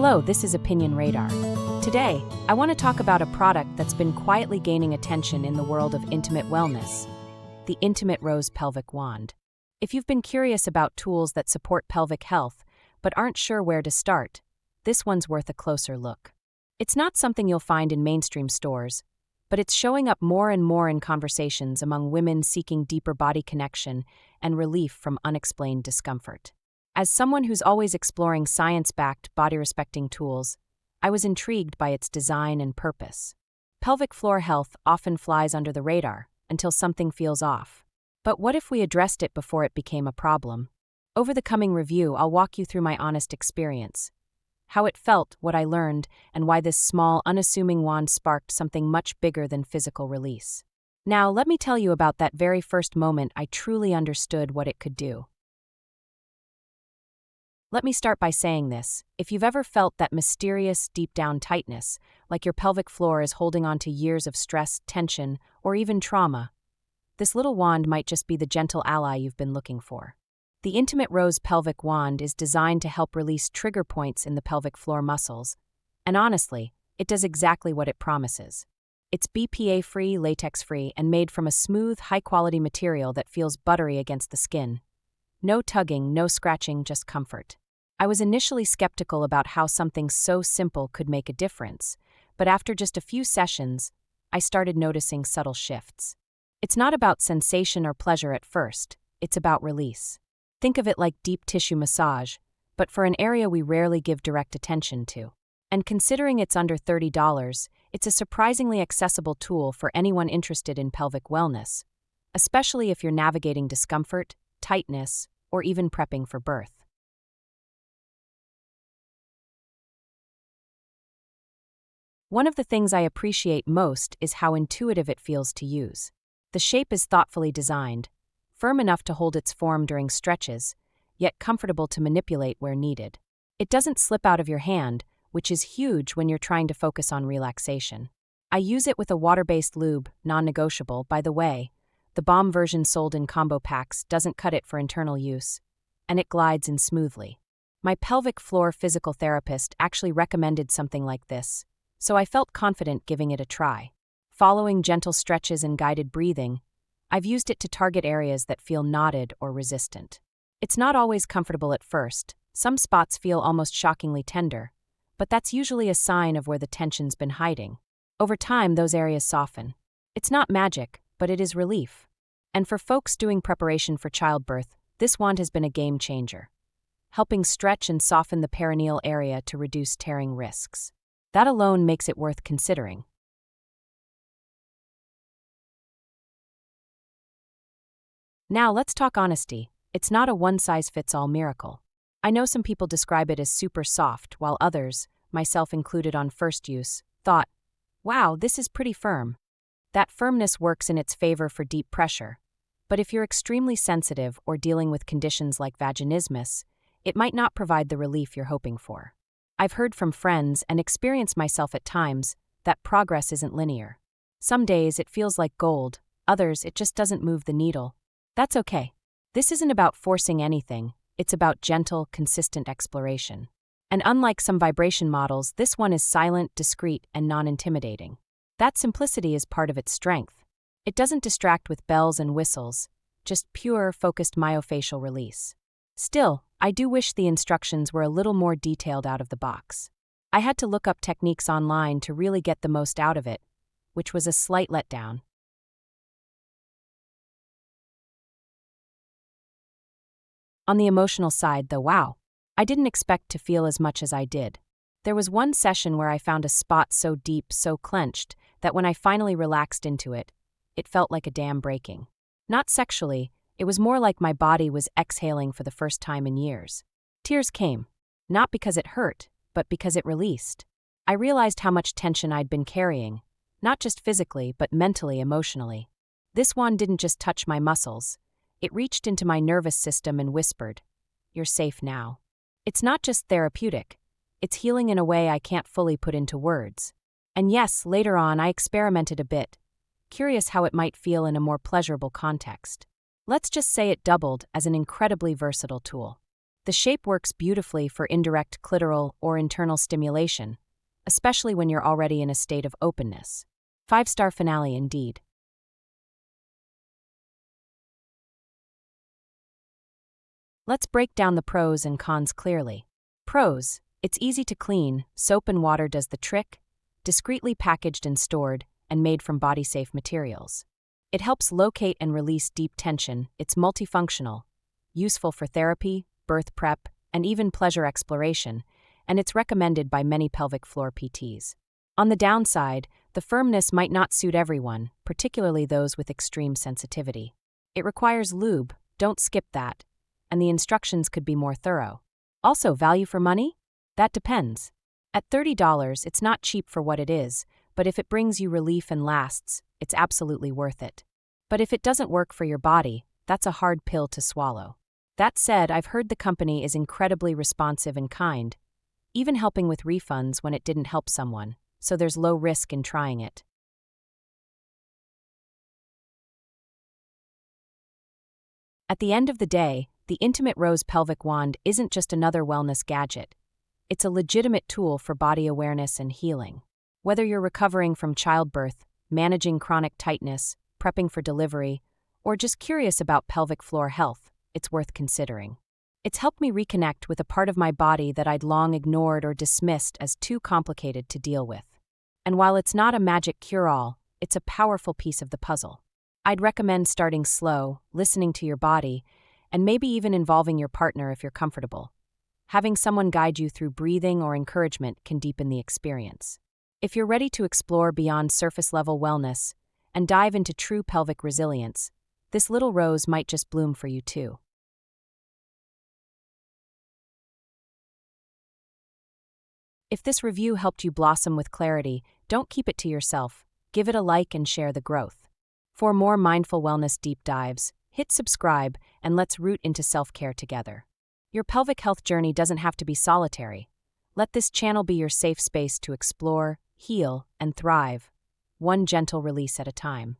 Hello, this is Opinion Radar. Today, I want to talk about a product that's been quietly gaining attention in the world of intimate wellness, the Intimate Rose Pelvic Wand. If you've been curious about tools that support pelvic health but aren't sure where to start, this one's worth a closer look. It's not something you'll find in mainstream stores, but it's showing up more and more in conversations among women seeking deeper body connection and relief from unexplained discomfort. As someone who's always exploring science-backed, body-respecting tools, I was intrigued by its design and purpose. Pelvic floor health often flies under the radar until something feels off. But what if we addressed it before it became a problem? Over the coming review, I'll walk you through my honest experience, how it felt, what I learned, and why this small, unassuming wand sparked something much bigger than physical release. Now, let me tell you about that very first moment I truly understood what it could do. Let me start by saying this. If you've ever felt that mysterious, deep-down tightness, like your pelvic floor is holding on to years of stress, tension, or even trauma, this little wand might just be the gentle ally you've been looking for. The Intimate Rose Pelvic Wand is designed to help release trigger points in the pelvic floor muscles, and honestly, it does exactly what it promises. It's BPA-free, latex-free, and made from a smooth, high-quality material that feels buttery against the skin. No tugging, no scratching, just comfort. I was initially skeptical about how something so simple could make a difference, but after just a few sessions, I started noticing subtle shifts. It's not about sensation or pleasure at first, it's about release. Think of it like deep tissue massage, but for an area we rarely give direct attention to. And considering it's under $30, it's a surprisingly accessible tool for anyone interested in pelvic wellness, especially if you're navigating discomfort, tightness, or even prepping for birth. One of the things I appreciate most is how intuitive it feels to use. The shape is thoughtfully designed, firm enough to hold its form during stretches, yet comfortable to manipulate where needed. It doesn't slip out of your hand, which is huge when you're trying to focus on relaxation. I use it with a water-based lube, non-negotiable, by the way. The balm version sold in combo packs doesn't cut it for internal use, and it glides in smoothly. My pelvic floor physical therapist actually recommended something like this, so I felt confident giving it a try. Following gentle stretches and guided breathing, I've used it to target areas that feel knotted or resistant. It's not always comfortable at first. Some spots feel almost shockingly tender, but that's usually a sign of where the tension's been hiding. Over time, those areas soften. It's not magic, but it is relief. And for folks doing preparation for childbirth, this wand has been a game changer, helping stretch and soften the perineal area to reduce tearing risks. That alone makes it worth considering. Now let's talk honesty. It's not a one-size-fits-all miracle. I know some people describe it as super soft, while others, myself included on first use, thought, wow, this is pretty firm. That firmness works in its favor for deep pressure, but if you're extremely sensitive or dealing with conditions like vaginismus, it might not provide the relief you're hoping for. I've heard from friends and experienced myself at times that progress isn't linear. Some days it feels like gold, others it just doesn't move the needle. That's okay. This isn't about forcing anything, it's about gentle, consistent exploration. And unlike some vibration models, this one is silent, discreet, and non-intimidating. That simplicity is part of its strength. It doesn't distract with bells and whistles, just pure, focused myofascial release. Still, I do wish the instructions were a little more detailed out of the box. I had to look up techniques online to really get the most out of it, which was a slight letdown. On the emotional side, though, wow, I didn't expect to feel as much as I did. There was one session where I found a spot so deep, so clenched, that when I finally relaxed into it, it felt like a dam breaking. Not sexually, it was more like my body was exhaling for the first time in years. Tears came, not because it hurt, but because it released. I realized how much tension I'd been carrying, not just physically, but mentally, emotionally. This wand didn't just touch my muscles. It reached into my nervous system and whispered, "You're safe now." It's not just therapeutic. It's healing in a way I can't fully put into words. And yes, later on I experimented a bit, curious how it might feel in a more pleasurable context. Let's just say it doubled as an incredibly versatile tool. The shape works beautifully for indirect clitoral or internal stimulation, especially when you're already in a state of openness. 5-star finale indeed. Let's break down the pros and cons clearly. Pros: it's easy to clean, soap and water does the trick, discreetly packaged and stored, and made from body-safe materials. It helps locate and release deep tension, it's multifunctional, useful for therapy, birth prep, and even pleasure exploration, and it's recommended by many pelvic floor PTs. On the downside, the firmness might not suit everyone, particularly those with extreme sensitivity. It requires lube, don't skip that, and the instructions could be more thorough. Also, value for money? That depends. At $30, it's not cheap for what it is, but if it brings you relief and lasts, it's absolutely worth it. But if it doesn't work for your body, that's a hard pill to swallow. That said, I've heard the company is incredibly responsive and kind, even helping with refunds when it didn't help someone, so there's low risk in trying it. At the end of the day, the Intimate Rose Pelvic Wand isn't just another wellness gadget. It's a legitimate tool for body awareness and healing. Whether you're recovering from childbirth, managing chronic tightness, prepping for delivery, or just curious about pelvic floor health, it's worth considering. It's helped me reconnect with a part of my body that I'd long ignored or dismissed as too complicated to deal with. And while it's not a magic cure-all, it's a powerful piece of the puzzle. I'd recommend starting slow, listening to your body, and maybe even involving your partner if you're comfortable. Having someone guide you through breathing or encouragement can deepen the experience. If you're ready to explore beyond surface-level wellness and dive into true pelvic resilience, this little rose might just bloom for you too. If this review helped you blossom with clarity, don't keep it to yourself. Give it a like and share the growth. For more mindful wellness deep dives, hit subscribe and let's root into self-care together. Your pelvic health journey doesn't have to be solitary. Let this channel be your safe space to explore, heal, and thrive, one gentle release at a time.